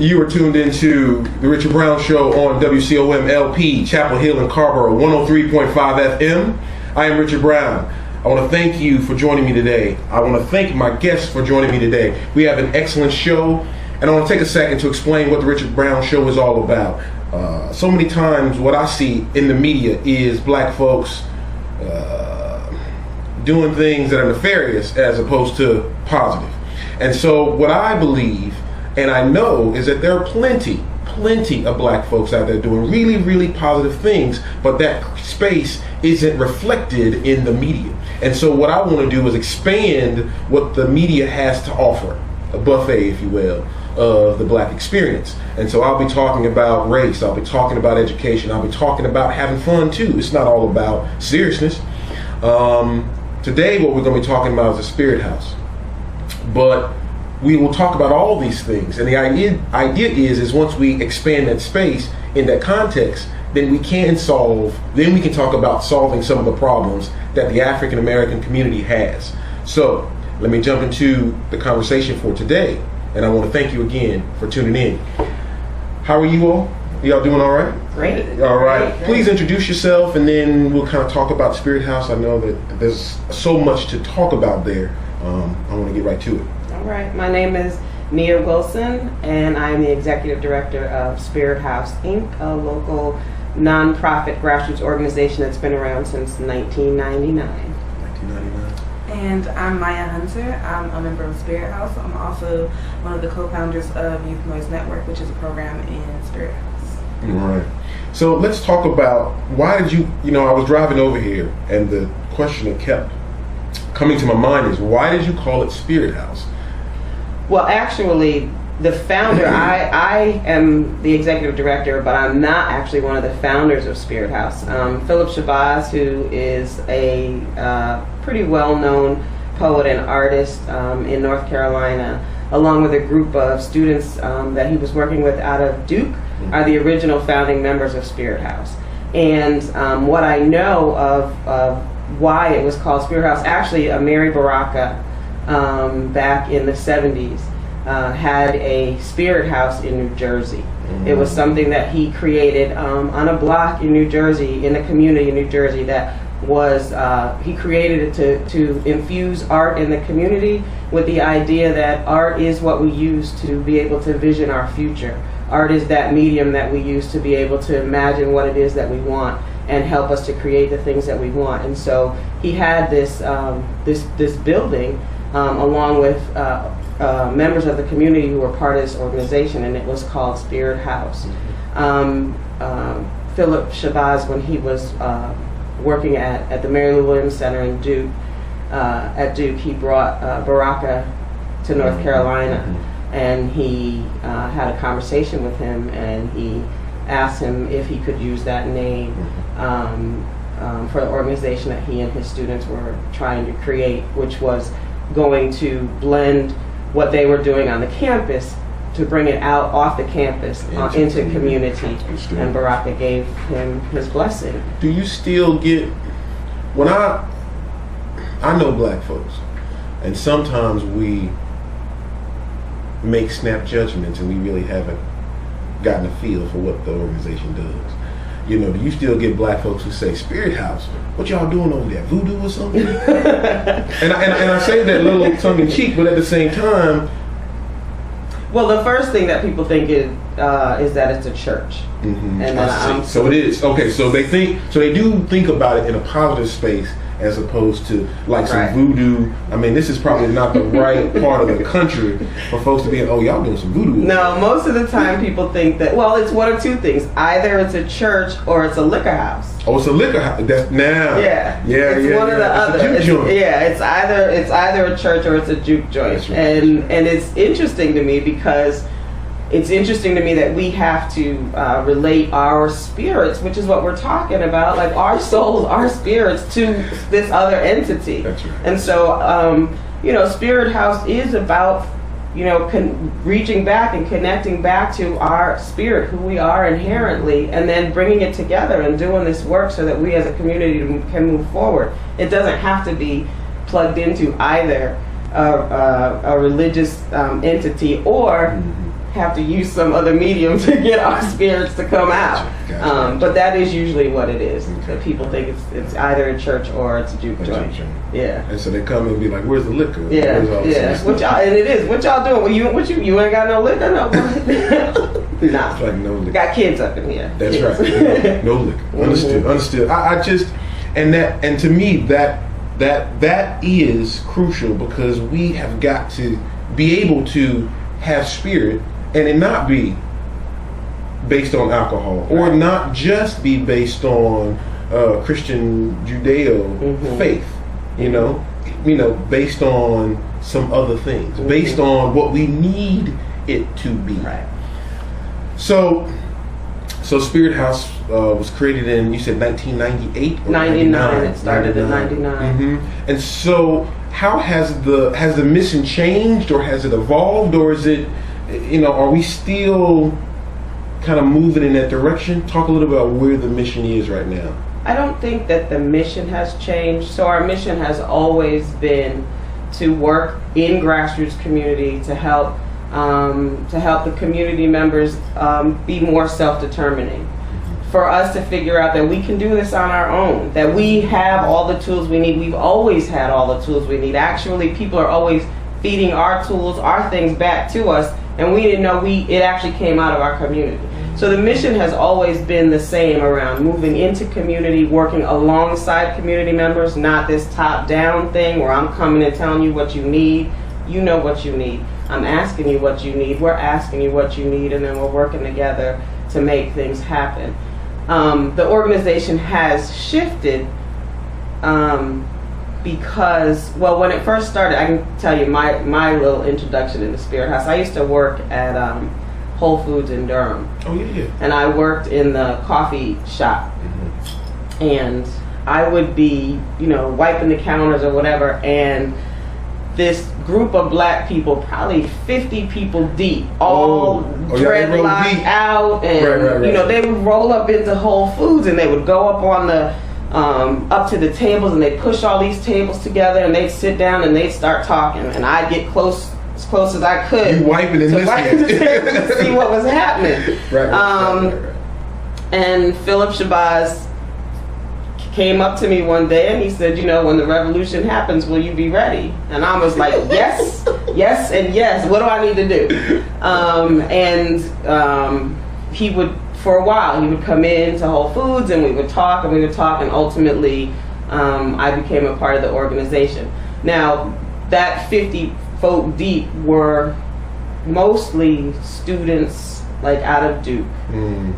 You are tuned into the Richard Brown Show on WCOM LP, Chapel Hill and Carrboro, 103.5 FM. I am Richard Brown. I want to thank you for joining me today. I want to thank my guests for joining me today. We have an excellent show, and I want to take a second to explain what the Richard Brown Show is all about. So many times what I see in the media is black folks doing things that are nefarious as opposed to positive. And so what I believe and I know is that there are plenty of black folks out there doing really, really positive things, but that space isn't reflected in the media. And so what I want to do is expand what the media has to offer, a buffet, if you will, of the black experience. And so I'll be talking about race, I'll be talking about education, I'll be talking about having fun too. It's not all about seriousness. Today what we're going to be talking about is the Spirit House. But we will talk about all these things, and the idea is once we expand that space in that context, then we can talk about solving some of the problems that the African American community has. So let me jump into the conversation for today, and I want to thank you again for tuning in. How are you all? Y'all doing all right? Great. All right. Great. Please introduce yourself, and then we'll kind of talk about Spirit House. I know that there's so much to talk about there. I want to get right to it. All right. My name is Nia Wilson, and I'm the Executive Director of Spirit House, Inc., a local nonprofit grassroots organization that's been around since 1999. 1999. And I'm Maya Hunter. I'm a member of Spirit House. I'm also one of the co-founders of Youth Noise Network, which is a program in Spirit House. All right. So let's talk about why did I was driving over here, and the question that kept coming to my mind is, why did you call it Spirit House? Well, actually, the founder, I am the executive director, but I'm not actually one of the founders of Spirit House. Philip Shabazz, who is a pretty well-known poet and artist in North Carolina, along with a group of students that he was working with out of Duke, are the original founding members of Spirit House. And what I know of why it was called Spirit House, actually, Mary Baraka, back in the 70s, had a spirit house in New Jersey. Mm-hmm. It was something that he created on a block in New Jersey, in a community in New Jersey, that was, he created it to infuse art in the community with the idea that art is what we use to be able to vision our future. Art is that medium that we use to be able to imagine what it is that we want and help us to create the things that we want. And so he had this this building along with members of the community who were part of this organization, and it was called Spirit House. Philip Shabazz, when he was working at the Mary Lou Williams Center in Duke, at Duke, he brought Baraka to North Carolina, and he had a conversation with him, and he asked him if he could use that name for the organization that he and his students were trying to create, which was going to blend what they were doing on the campus to bring it out off the campus into community. And Baraka gave him his blessing. Do you still get, when I know black folks, and sometimes we make snap judgments and we really haven't gotten a feel for what the organization does. Do you still get black folks who say, Spirit House, what y'all doing over there, voodoo or something? and I say that a little tongue-in-cheek, but at the same time... Well, the first thing that people think is that it's a church. Mm-hmm. And so it is. Okay, so they do think about it in a positive space, as opposed to like some voodoo. I mean, this is probably not the right part of the country for folks to be, oh, y'all doing some voodoo. No, most of the time people think that, well, it's one of two things. Either it's a church or it's a liquor house. Oh, it's a liquor house. That's now. Yeah. It's one or the other. It's either a church or it's a juke joint. Right. And it's interesting to me because it's interesting to me that we have to relate our spirits, which is what we're talking about, like our souls, our spirits, to this other entity. That's right. And so, Spirit House is about, reaching back and connecting back to our spirit, who we are inherently, and then bringing it together and doing this work so that we as a community can move forward. It doesn't have to be plugged into either a religious entity or have to use some other medium to get our spirits to come out. Gotcha. But that is usually what it is. Okay. That people think it's either a church or it's a juke joint. Yeah. And so they come and be like, "Where's the liquor? Yeah, Where's all this yeah. stuff?" What y'all, and it is. What y'all doing? You ain't got no liquor? No. Nah. It's like no liquor. Got kids up in here. That's Kids. right. No liquor. Understood. Understood. I just and to me that is crucial, because we have got to be able to have spirit and it not be based on alcohol, or not just be based on Christian Judeo faith. You know, based on some other things, based on what we need it to be. Right. So Spirit House was created in, you said 1998 or 99. It started in 99. And so how has the mission changed, or has it evolved, or is it, are we still kind of moving in that direction? Talk a little about where the mission is right now. I don't think that the mission has changed. So our mission has always been to work in grassroots community to help the community members be more self-determining. For us to figure out that we can do this on our own, that we have all the tools we need. We've always had all the tools we need. Actually, people are always feeding our tools, our things back to us, and we didn't know it actually came out of our community. So the mission has always been the same around moving into community, working alongside community members, not this top-down thing where I'm coming and telling you what you need. You know what you need. I'm asking you what you need. We're asking you what you need, and then we're working together to make things happen. The organization has shifted because, when it first started, I can tell you my little introduction in the Spirit House. I used to work at Whole Foods in Durham. Oh, yeah. And I worked in the coffee shop. And I would be, wiping the counters or whatever, and this group of black people, probably 50 people deep, all dreadlocked out, and right. they would roll up into Whole Foods, and they would go up on the up to the tables, and they'd push all these tables together, and they'd sit down and they'd start talking, and I'd get as close as I could. You wiping and listening to see what was happening. Right. And Philip Shabazz came up to me one day and he said, when the revolution happens, will you be ready? And I was like, yes, yes, and yes. What do I need to do? He would, for a while, he would come into Whole Foods and we would talk, and ultimately I became a part of the organization. Now, that 50 folk deep were mostly students out of Duke,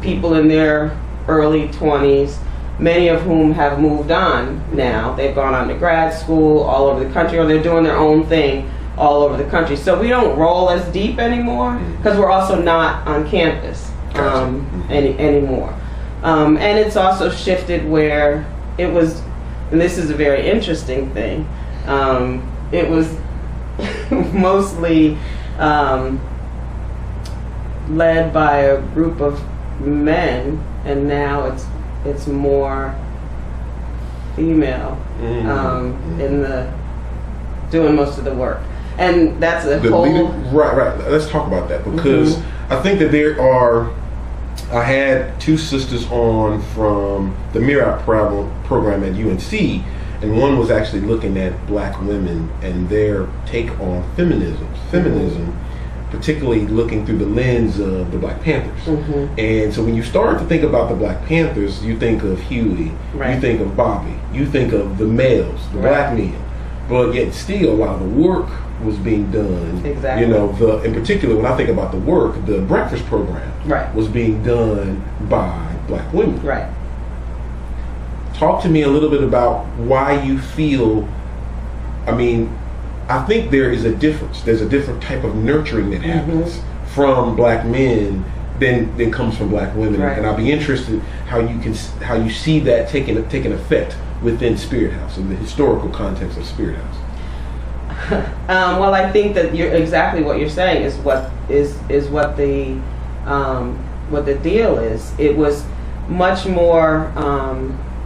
people in their early 20s, many of whom have moved on now. They've gone on to grad school all over the country, or they're doing their own thing all over the country. So we don't roll as deep anymore, because we're also not on campus anymore. And it's also shifted where it was, and this is a very interesting thing, it was mostly led by a group of men, and now it's more female in the doing most of the work, and that's a whole right. Let's talk about that, because I think that I had two sisters on from the Mirat program at UNC, and one was actually looking at black women and their take on feminism, particularly looking through the lens of the Black Panthers. And so when you start to think about the Black Panthers, you think of Huey, you think of Bobby, you think of the males, the black men, but yet still a lot of the work was being done. Exactly. In particular, when I think about the work, the breakfast program was being done by black women. Right. Talk to me a little bit about why you feel, I think there is a difference. There's a different type of nurturing that happens from black men than comes from black women. Right. And I'll be interested how you see that taking effect within Spirit House, in the historical context of Spirit House. Well, I think that exactly what you're saying is what the deal is. It was much more